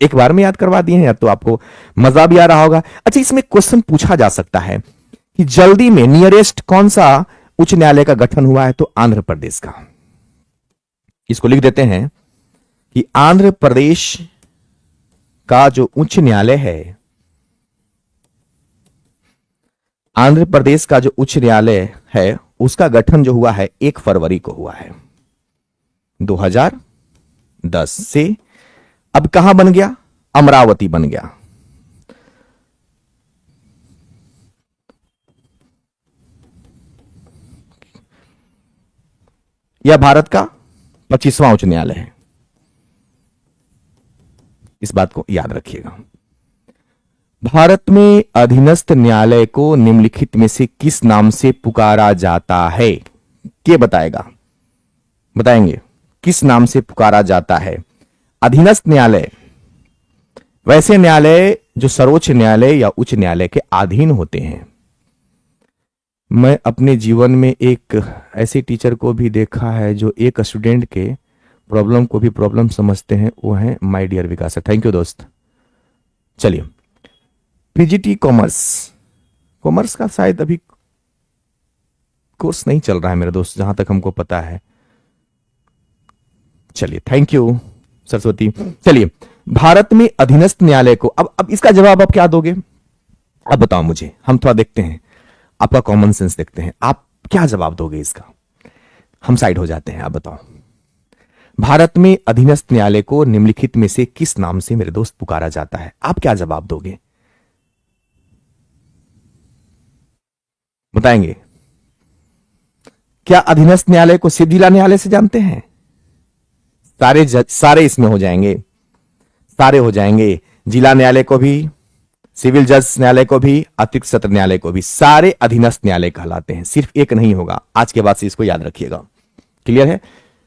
एक बार में याद करवा दिए हैं, या तो आपको मजा भी आ रहा होगा। अच्छा इसमें क्वेश्चन पूछा जा सकता है कि जल्दी में नियरेस्ट कौन सा उच्च न्यायालय का गठन हुआ है? तो आंध्र प्रदेश का। इसको लिख देते हैं कि आंध्र प्रदेश का जो उच्च न्यायालय है, आंध्र प्रदेश का जो उच्च न्यायालय है उसका गठन जो हुआ है 1 फरवरी को हुआ है 2010 से। अब कहां बन गया? अमरावती बन गया। यह भारत का 25वां उच्च न्यायालय है। इस बात को याद रखिएगा। भारत में अधीनस्थ न्यायालय को निम्नलिखित में से किस नाम से पुकारा जाता है? के बताएगा, बताएंगे किस नाम से पुकारा जाता है? अधीनस्थ न्यायालय वैसे न्यायालय जो सर्वोच्च न्यायालय या उच्च न्यायालय के अधीन होते हैं। मैं अपने जीवन में एक ऐसे टीचर को भी देखा है जो एक स्टूडेंट के प्रॉब्लम को भी प्रॉब्लम समझते हैं, वो है my dear Vikas sir. Thank you दोस्त। चलिए, पीजीटी कॉमर्स, कॉमर्स का शायद अभी कोर्स नहीं चल रहा है मेरे दोस्त, जहां तक हमको पता है। चलिए, थैंक यू सरस्वती। चलिए, भारत में अधीनस्थ न्यायालय को, अब इसका जवाब आप क्या दोगे? अब बताओ मुझे, हम थोड़ा देखते हैं आपका कॉमन सेंस, देखते हैं आप क्या जवाब दोगे इसका। हम साइड हो जाते हैं। आप बताओ, भारत में अधीनस्थ न्यायालय को निम्नलिखित में से किस नाम से मेरे दोस्त पुकारा जाता है? आप क्या जवाब दोगे, बताएंगे? क्या अधीनस्थ न्यायालय को सिर्फ जिला न्यायालय से जानते हैं? सारे इसमें हो जाएंगे, सारे हो जाएंगे। जिला न्यायालय को भी, सिविल जज न्यायालय को भी, अतिरिक्त सत्र न्यायालय को भी, सारे अधीनस्थ न्यायालय कहलाते हैं। सिर्फ एक नहीं होगा। आज के बाद से इसको याद रखिएगा। क्लियर है?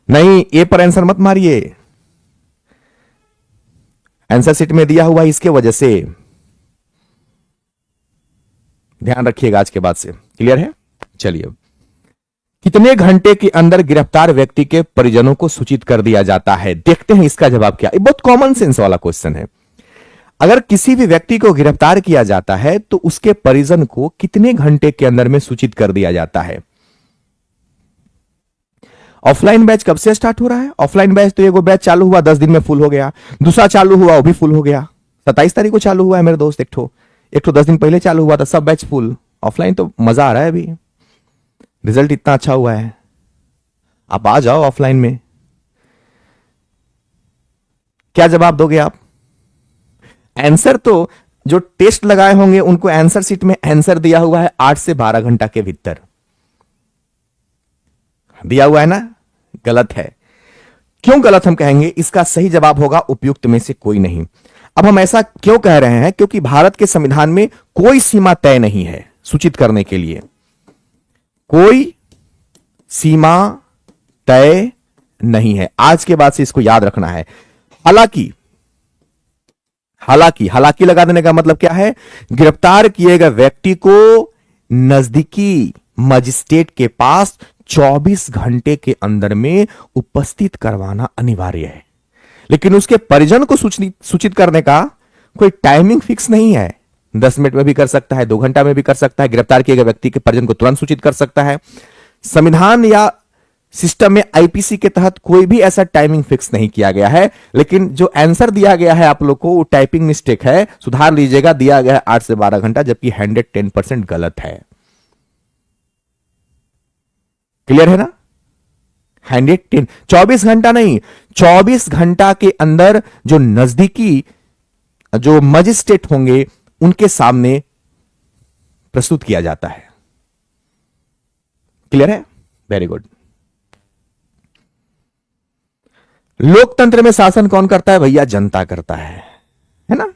नहीं, ए पर आंसर मत मारिए, आंसर शीट में दिया हुआ है, इसके वजह से ध्यान रखिएगा आज के बाद से। क्लियर है? चलिए, कितने घंटे के अंदर गिरफ्तार व्यक्ति के परिजनों को सूचित कर दिया जाता है? देखते हैं इसका जवाब क्या। ये बहुत कॉमन सेंस वाला क्वेश्चन है। अगर किसी भी व्यक्ति को गिरफ्तार किया जाता है तो उसके परिजन को कितने घंटे के अंदर में सूचित कर दिया जाता है? ऑफलाइन बैच कब से स्टार्ट हो रहा है? ऑफलाइन बैच तो एगो बैच चालू हुआ 10 दिन में फुल हो गया, दूसरा चालू हुआ वो भी फुल हो गया। 27 तारीख को चालू हुआ है मेरे दोस्त, एक ठो 10 दिन पहले चालू हुआ था, सब बैच फुल। ऑफलाइन तो मजा आ रहा है, अभी रिजल्ट इतना अच्छा हुआ है, आप आ जाओ ऑफलाइन में। क्या जवाब दोगे आप? आंसर तो जो टेस्ट लगाए होंगे उनको आंसर शीट में आंसर दिया हुआ है 8 से 12 घंटा के भीतर दिया हुआ है ना। गलत है। क्यों गलत हम कहेंगे? इसका सही जवाब होगा उपयुक्त में से कोई नहीं। अब हम ऐसा क्यों कह रहे हैं? क्योंकि भारत के संविधान में कोई सीमा तय नहीं है सूचित करने के लिए, कोई सीमा तय नहीं है। आज के बाद से इसको याद रखना है। हालांकि लगा देने का मतलब क्या है? गिरफ्तार किए गए व्यक्ति को नजदीकी मजिस्ट्रेट के पास 24 घंटे के अंदर में उपस्थित करवाना अनिवार्य है। लेकिन उसके परिजन को सूचित करने का कोई टाइमिंग फिक्स नहीं है। 10 मिनट में भी कर सकता है, 2 घंटा में भी कर सकता है। गिरफ्तार किए गए व्यक्ति के परिजन को तुरंत सूचित कर सकता है। संविधान या सिस्टम में आईपीसी के तहत कोई भी ऐसा टाइमिंग फिक्स नहीं किया गया है। लेकिन जो आंसर दिया गया है आप लोग को, वो टाइपिंग मिस्टेक है, सुधार लीजिएगा। दिया गया है 8 से 12 घंटा, जबकि 110% गलत है। क्लियर है ना? 110, 24 घंटा नहीं, 24 घंटा के अंदर जो नजदीकी जो मजिस्ट्रेट होंगे उनके सामने प्रस्तुत किया जाता है। क्लियर है? Very good. लोकतंत्र में शासन कौन करता है भैया? जनता करता है ना?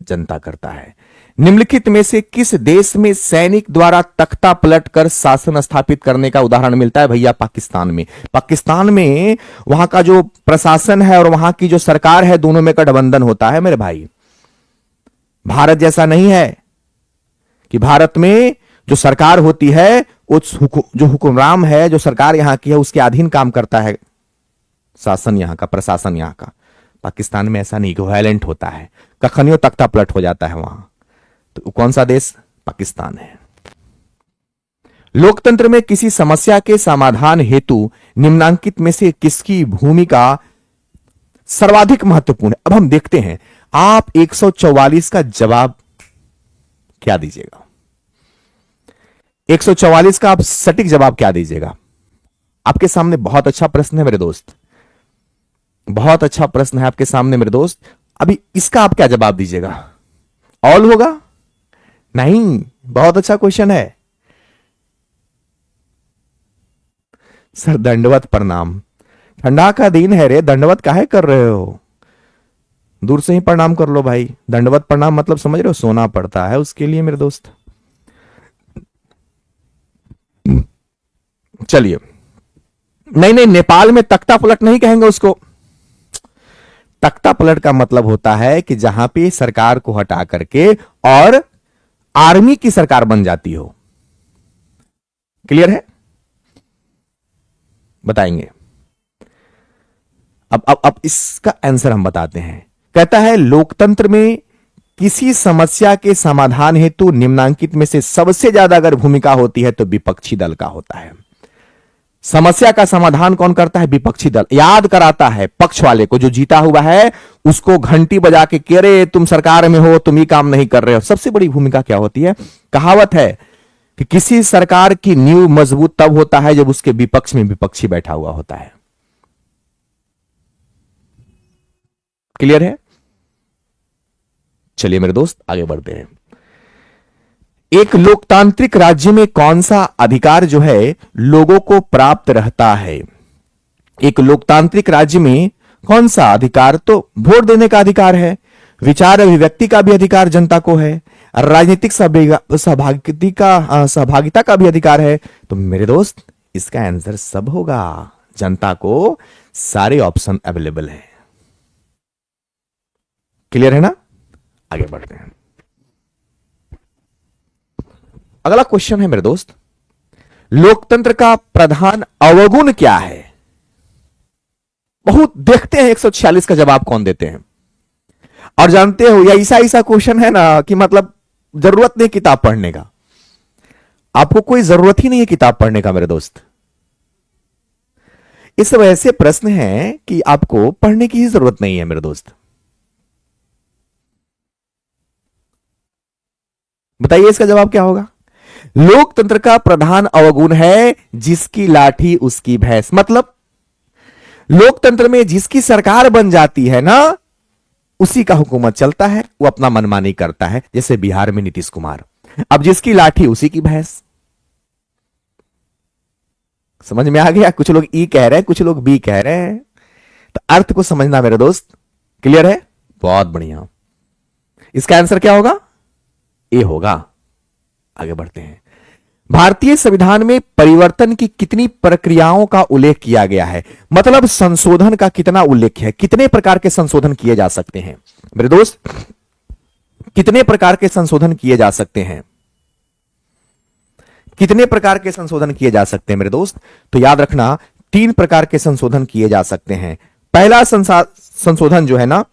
जनता करता है। निम्नलिखित में से किस देश में सैनिक द्वारा तख्ता पलटकर शासन स्थापित करने का उदाहरण मिलता है भैया? पाकिस्तान में। पाकिस्तान में वहां का जो प्रशासन है और वहां की जो सरकार है, दोनों में गठबंधन होता है मेरे भाई। भारत जैसा नहीं है कि भारत में जो सरकार होती है वो जो हुक्मरान है, जो सरकार यहां की है, उसके अधीन काम करता है शासन, यहां का प्रशासन यहां का। पाकिस्तान में ऐसा नहीं, वायलेंट होता है, कखनियों तख्ता पलट हो जाता है वहां। तो कौन सा देश? पाकिस्तान है। लोकतंत्र में किसी समस्या के समाधान हेतु निम्नांकित में से किसकी भूमिका सर्वाधिक महत्वपूर्ण है? अब हम देखते हैं आप 144 का जवाब क्या दीजिएगा। 144 का आप सटीक जवाब क्या दीजिएगा? आपके सामने बहुत अच्छा प्रश्न है मेरे दोस्त, बहुत अच्छा प्रश्न है आपके सामने मेरे दोस्त। अभी इसका आप क्या जवाब दीजिएगा? ऑल होगा? नहीं, बहुत अच्छा क्वेश्चन है। सर दंडवत प्रणाम। ठंडा का दिन है रे, दंडवत काहे कर रहे हो? दूर से ही प्रणाम कर लो भाई। दंडवत प्रणाम मतलब समझ रहे हो, सोना पड़ता है उसके लिए मेरे दोस्त। चलिए, नहीं नहीं, नेपाल में तख्ता पलट नहीं कहेंगे उसको। तख्ता पलट का मतलब होता है कि जहां पे सरकार को हटा करके और आर्मी की सरकार बन जाती हो। क्लियर है? बताएंगे। अब इसका आंसर हम बताते हैं। कहता है लोकतंत्र में किसी समस्या के समाधान हेतु निम्नांकित में से सबसे ज्यादा अगर भूमिका होती है तो विपक्षी दल का होता है। समस्या का समाधान कौन करता है? विपक्षी दल। याद कराता है पक्ष वाले को, जो जीता हुआ है उसको घंटी बजा के कह रहे तुम सरकार में हो, तुम ही काम नहीं कर रहे हो। सबसे बड़ी भूमिका क्या होती है? कहावत है कि किसी सरकार की नींव मजबूत तब होता है जब उसके विपक्ष में विपक्षी बैठा हुआ होता है। क्लियर है? चलिए मेरे दोस्त आगे बढ़ते हैं। एक लोकतांत्रिक राज्य में कौन सा अधिकार जो है लोगों को प्राप्त रहता है? एक लोकतांत्रिक राज्य में कौन सा अधिकार? तो वोट देने का अधिकार है, विचार अभिव्यक्ति का भी अधिकार जनता को है, राजनीतिक सहभागिता का भी अधिकार है। तो मेरे दोस्त इसका आंसर सब होगा। जनता को सारे ऑप्शन अवेलेबल है। क्लियर है ना? आगे बढ़ते हैं। अगला क्वेश्चन है मेरे दोस्त, लोकतंत्र का प्रधान अवगुण क्या है? बहुत देखते हैं 146 का जवाब कौन देते हैं। और जानते हो यह ऐसा क्वेश्चन है ना कि मतलब जरूरत नहीं किताब पढ़ने का। आपको कोई जरूरत ही नहीं है किताब पढ़ने का मेरे दोस्त। इस सब ऐसे प्रश्न हैं कि आपको पढ़ने की ही जरूरत नहीं है मेरे दोस्त। बताइए इसका जवाब क्या होगा? लोकतंत्र का प्रधान अवगुण है जिसकी लाठी उसकी भैंस। मतलब लोकतंत्र में जिसकी सरकार बन जाती है ना, उसी का हुकूमत चलता है, वो अपना मनमानी करता है। जैसे बिहार में नीतीश कुमार। अब जिसकी लाठी उसी की भैंस। समझ में आ गया? कुछ लोग ई कह रहे हैं, कुछ लोग बी कह रहे हैं, तो अर्थ को समझना मेरे दोस्त। क्लियर है? बहुत बढ़िया। इसका आंसर क्या होगा? ए होगा। आगे बढ़ते हैं। भारतीय संविधान में परिवर्तन की कितनी प्रक्रियाओं का उल्लेख किया गया है? मतलब संशोधन का कितना उल्लेख है? कितने प्रकार के संशोधन किए जा सकते हैं मेरे दोस्त? कितने प्रकार के संशोधन किए जा सकते हैं? कितने प्रकार के संशोधन किए जा सकते हैं मेरे दोस्त? तो याद रखना 3 प्रकार के संशोधन किए जा सकते हैं। पहला संशोधन जो है ना,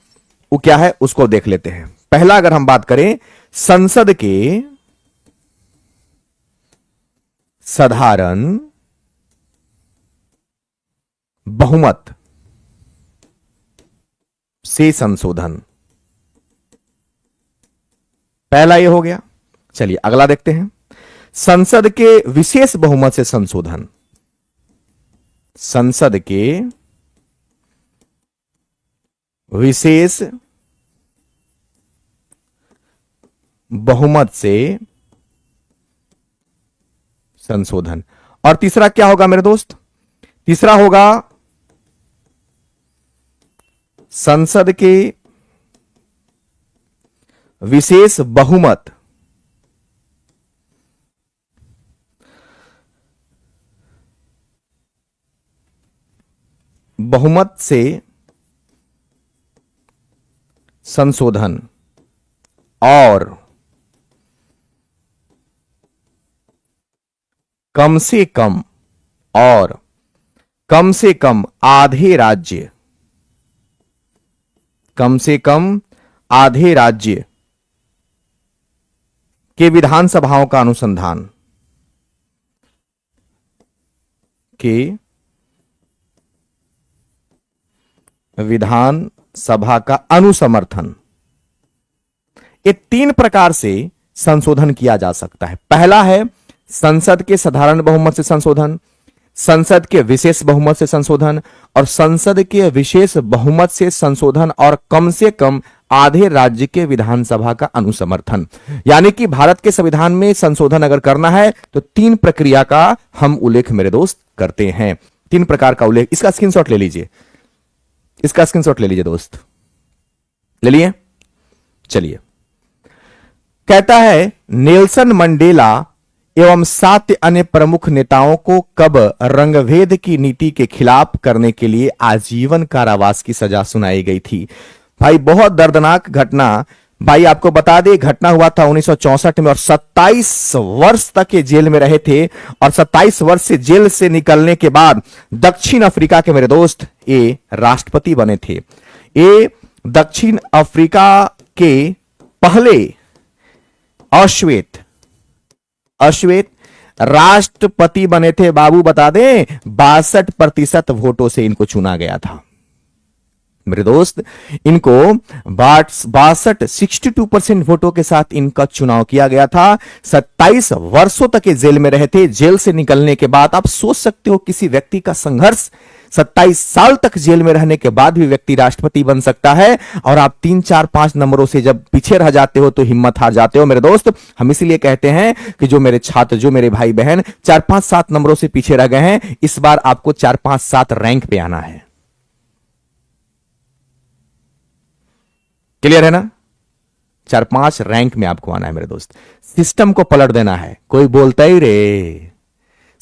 वो क्या है उसको देख लेते हैं। पहला अगर हम बात करें, संसद के साधारण बहुमत से संशोधन। पहला ये हो गया। चलिए अगला देखते हैं, संसद के विशेष बहुमत से संशोधन। संसद के विशेष बहुमत से संशोधन। और तीसरा क्या होगा मेरे दोस्त? तीसरा होगा संसद के विशेष बहुमत से संशोधन और कम से कम आधे राज्य, कम से कम आधे राज्य के विधानसभाओं का अनुसंधान, के विधान सभा का अनुसमर्थन। ये 3 प्रकार से संशोधन किया जा सकता है। पहला है संसद के साधारण बहुमत से संशोधन, संसद के विशेष बहुमत से संशोधन और संसद के विशेष बहुमत से संशोधन और कम से कम आधे राज्य के विधानसभा का अनुसमर्थन। यानी कि भारत के संविधान में संशोधन अगर करना है तो 3 प्रक्रिया का हम उल्लेख मेरे दोस्त करते हैं। 3 प्रकार का उल्लेख, इसका स्क्रीनशॉट ले लीजिए, इसका स्क्रीनशॉट ले लीजिए दोस्त, ले लिए। चलिए, कहता है नेल्सन मंडेला एवं 7 अन्य प्रमुख नेताओं को कब रंगभेद की नीति के खिलाफ करने के लिए आजीवन कारावास की सजा सुनाई गई थी। भाई बहुत दर्दनाक घटना, भाई आपको बता दें घटना हुआ था 1964 में और 27 वर्ष तक ये जेल में रहे थे और 27 वर्ष से जेल से निकलने के बाद दक्षिण अफ्रीका के मेरे दोस्त ये राष्ट्रपति बने थे। ये दक्षिण अफ्रीका के पहले अश्वेत राष्ट्रपति बने थे। बाबू बता दें 62% वोटों से इनको चुना गया था मेरे दोस्त। इनको 62% वोटों के साथ इनका चुनाव किया गया था। 27 वर्षों तक ये जेल में रहे थे। जेल से निकलने के बाद आप सोच सकते हो किसी व्यक्ति का संघर्ष, 27 साल तक जेल में रहने के बाद भी व्यक्ति राष्ट्रपति बन सकता है और आप 3, 4, 5 नंबरों से जब पीछे रह जाते हो तो हिम्मत हार जाते हो मेरे दोस्त। हम इसीलिए कहते हैं कि जो मेरे छात्र, जो मेरे भाई बहन 4, 5, 7 नंबरों से पीछे रह गए हैं, इस बार आपको 4, 5, 7 रैंक पे आना है। क्लियर है ना? 4, 5 रैंक में आपको आना है मेरे दोस्त। सिस्टम को पलट देना है। कोई बोलता ही रे,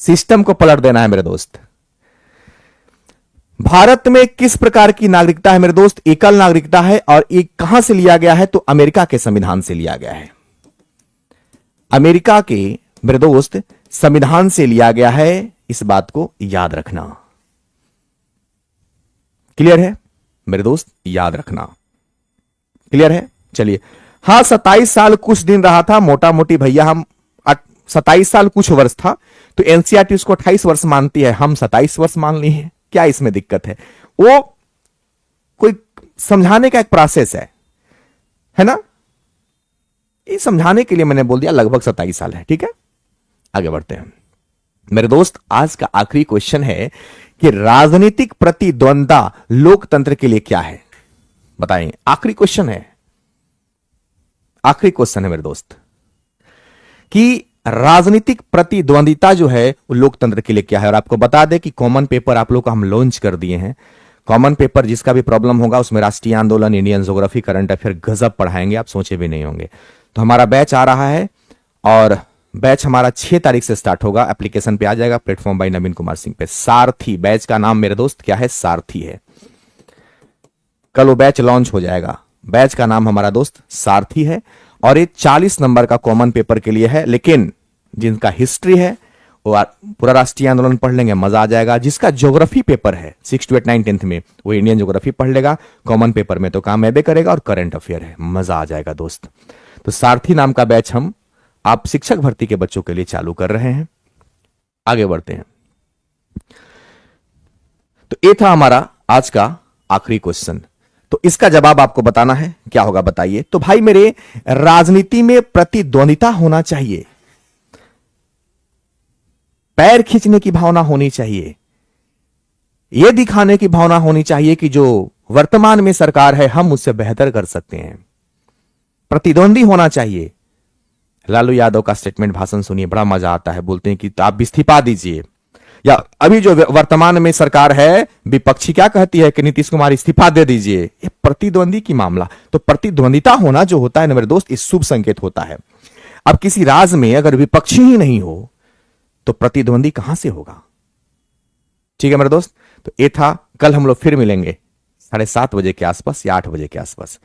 सिस्टम को पलट देना है मेरे दोस्त। भारत में किस प्रकार की नागरिकता है मेरे दोस्त? एकल नागरिकता है और ये कहां से लिया गया है? तो अमेरिका के संविधान से लिया गया है। अमेरिका के मेरे दोस्त संविधान से लिया गया है, इस बात को याद रखना। क्लियर है मेरे दोस्त? याद रखना। क्लियर है? चलिए, हां 27 साल कुछ दिन रहा था, मोटा मोटी भैया हम 27 साल कुछ वर्ष था तो एनसीईआरटी उसको 28 वर्ष मानती है, हम 27 वर्ष मान ली है। क्या इसमें दिक्कत है? वो कोई समझाने का एक प्रोसेस है ना? ये समझाने के लिए मैंने बोल दिया लगभग 27 साल है। ठीक है, आगे बढ़ते हैं मेरे दोस्त। आज का आखिरी क्वेश्चन है कि राजनीतिक प्रतिद्वंद्विता लोकतंत्र के लिए क्या है? बताएं। आखिरी क्वेश्चन है, आखिरी क्वेश्चन है मेरे दोस्त कि राजनीतिक प्रतिद्वंदिता जो है वो लोकतंत्र के लिए क्या है। और आपको बता दें कि कॉमन पेपर आप लोग को हम लॉन्च कर दिए हैं। कॉमन पेपर जिसका भी प्रॉब्लम होगा उसमें राष्ट्रीय आंदोलन, इंडियन ज्योग्राफी, करंट अफेयर गजब पढ़ाएंगे, आप सोचे भी नहीं होंगे। तो हमारा बैच आ रहा है और बैच हमारा 6 तारीख से स्टार्ट होगा। एप्लीकेशन पे आ जाएगा, प्लेटफॉर्म बाय नवीन कुमार सिंह पे। सारथी बैच का नाम मेरे दोस्त क्या है? सारथी है। कल वो बैच लॉन्च हो जाएगा। बैच का नाम हमारा दोस्त सारथी है और ये 40 नंबर का कॉमन पेपर के लिए है। लेकिन जिनका हिस्ट्री है वो पूरा राष्ट्रीय आंदोलन पढ़ लेंगे, मजा आ जाएगा। जिसका ज्योग्राफी पेपर है 6 to 8, 9, 10th में, वो इंडियन ज्योग्राफी पढ़ लेगा। कॉमन पेपर में तो काम एबे करेगा और करंट अफेयर है, मजा आ जाएगा दोस्त। तो सारथी नाम का बैच हम आप शिक्षक भर्ती के बच्चों के लिए चालू कर रहे हैं। आगे बढ़ते हैं। तो ये था हमारा आज का आखिरी क्वेश्चन। तो इसका जवाब आपको बताना है, क्या होगा बताइए। तो भाई मेरे, राजनीति में प्रतिद्वंदिता होना चाहिए, पैर खींचने की भावना होनी चाहिए, यह दिखाने की भावना होनी चाहिए कि जो वर्तमान में सरकार है हम उससे बेहतर कर सकते हैं। प्रतिद्वंदी होना चाहिए। लालू यादव का स्टेटमेंट, भाषण सुनिए, बड़ा मजा आता है। बोलते हैं कि आप इस्तीफा दीजिए, या अभी जो वर्तमान में सरकार है विपक्षी क्या कहती है कि नीतीश कुमार इस्तीफा दे दीजिए। ये प्रतिद्वंदी की मामला। तो प्रतिद्वंदिता होना जो होता है ना मेरे दोस्त, इस शुभ संकेत होता है। अब किसी राज में अगर विपक्षी ही नहीं हो तो प्रतिद्वंदी कहां से होगा? ठीक है मेरे दोस्त। तो ये था, कल हम लोग फिर मिलेंगे 7:30 बजे के आसपास या 8 बजे के आसपास।